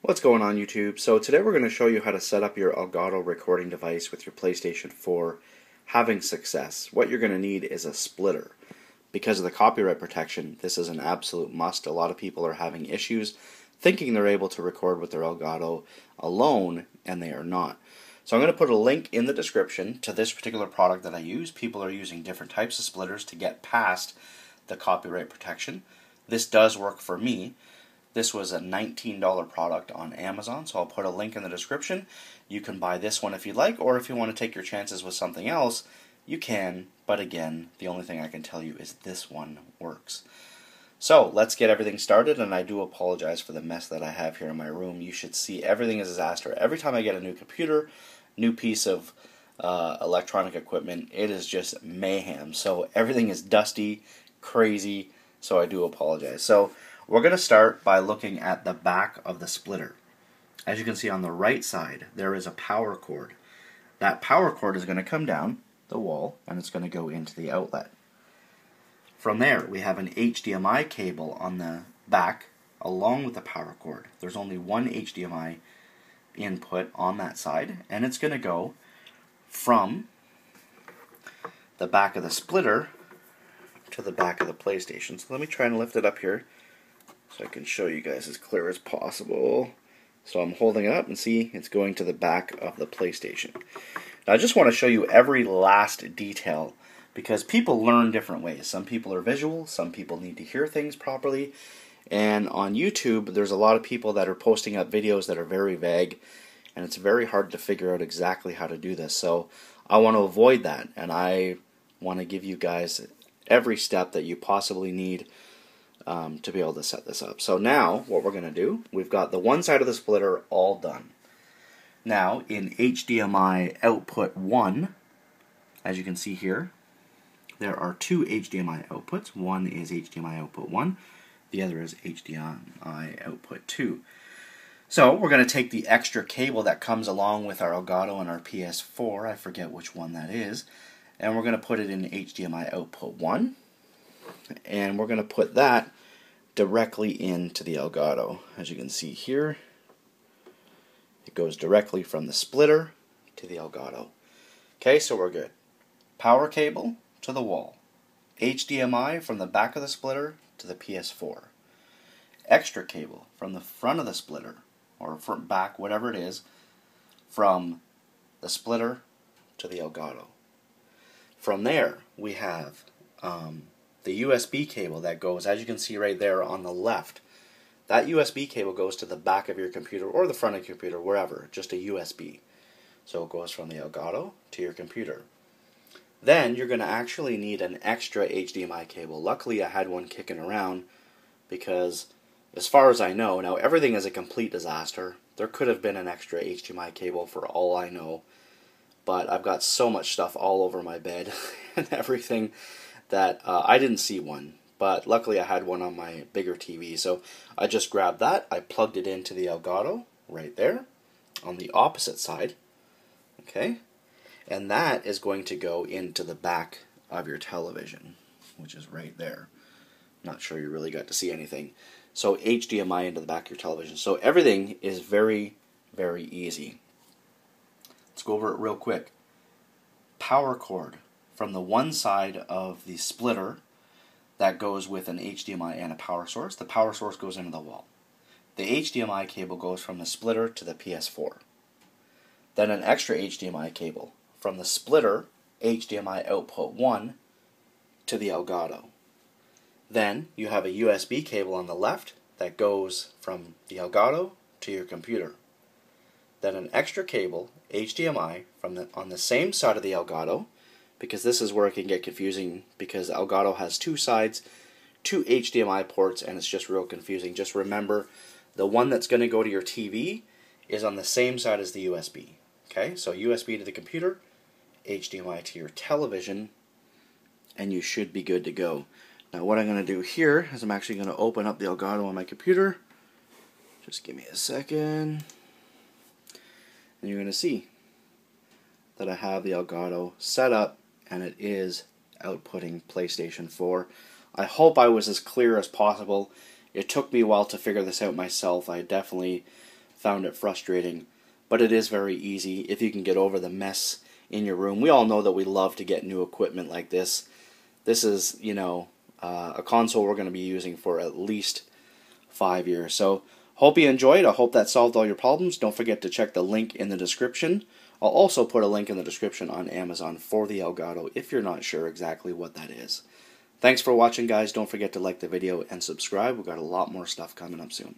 What's going on YouTube? So today we're going to show you how to set up your Elgato recording device with your PlayStation 4 having success. What you're going to need is a splitter. Because of the copyright protection, this is an absolute must. A lot of people are having issues thinking they're able to record with their Elgato alone, and they are not. So I'm going to put a link in the description to this particular product that I use. People are using different types of splitters to get past the copyright protection. This does work for me. This was a $19 product on Amazon, so I'll put a link in the description. You can buy this one if you'd like, or if you want to take your chances with something else, you can. But again, the only thing I can tell you is this one works. So let's get everything started, and I do apologize for the mess that I have here in my room. You should see everything is a disaster. Every time I get a new computer, new piece of electronic equipment, it is just mayhem. So everything is dusty, crazy, so I do apologize. So we're going to start by looking at the back of the splitter. As you can see on the right side, there is a power cord. That power cord is going to come down the wall, and it's going to go into the outlet. From there, we have an HDMI cable on the back along with the power cord. There's only one HDMI input on that side, and it's going to go from the back of the splitter to the back of the PlayStation. So let me try and lift it up here so I can show you guys as clear as possible. So I'm holding it up and see it's going to the back of the PlayStation. Now I just want to show you every last detail because people learn different ways. Some people are visual, some people need to hear things properly. And on YouTube, there's a lot of people that are posting up videos that are very vague, and it's very hard to figure out exactly how to do this. So I want to avoid that, and I want to give you guys every step that you possibly need to be able to set this up. So now what we're going to do, we've got the one side of the splitter all done. Now in HDMI output 1, as you can see here, there are two HDMI outputs. One is HDMI output 1, the other is HDMI output 2. So we're going to take the extra cable that comes along with our Elgato and our PS4, I forget which one that is, and we're going to put it in HDMI output 1, and we're going to put that directly into the Elgato. As you can see here, it goes directly from the splitter to the Elgato. Okay, so we're good. Power cable to the wall. HDMI from the back of the splitter to the PS4. Extra cable from the front of the splitter, or front, back, whatever it is, from the splitter to the Elgato. From there, we have the USB cable that goes, as you can see right there on the left. That USB cable goes to the back of your computer or the front of your computer, wherever, just a USB. So it goes from the Elgato to your computer. Then you're going to actually need an extra HDMI cable. Luckily I had one kicking around because as far as I know, now everything is a complete disaster. There could have been an extra HDMI cable for all I know, but I've got so much stuff all over my bed and everything that I didn't see one. But luckily I had one on my bigger TV, so I just grabbed that, I plugged it into the Elgato right there on the opposite side. Okay, and that is going to go into the back of your television, which is right there. Not sure you really got to see anything. So HDMI into the back of your television. So everything is very, very easy. Let's go over it real quick. Power cord from the one side of the splitter that goes with an HDMI and a power source. The power source goes into the wall. The HDMI cable goes from the splitter to the PS4. Then an extra HDMI cable from the splitter, HDMI output 1, to the Elgato. Then you have a USB cable on the left that goes from the Elgato to your computer. Then an extra cable, HDMI, on the same side of the Elgato, because this is where it can get confusing because Elgato has two sides, two HDMI ports, and it's just real confusing. Just remember, the one that's going to go to your TV is on the same side as the USB. Okay, so USB to the computer, HDMI to your television, and you should be good to go. Now what I'm going to do here is I'm actually going to open up the Elgato on my computer. Just give me a second. And you're going to see that I have the Elgato set up and it is outputting PlayStation 4. I hope I was as clear as possible. It took me a while to figure this out myself. I definitely found it frustrating, but it is very easy if you can get over the mess in your room. We all know that we love to get new equipment like this. This is, a console we're going to be using for at least 5 years. So hope you enjoyed. I hope that solved all your problems. Don't forget to check the link in the description. I'll also put a link in the description on Amazon for the Elgato if you're not sure exactly what that is. Thanks for watching, guys. Don't forget to like the video and subscribe. We've got a lot more stuff coming up soon.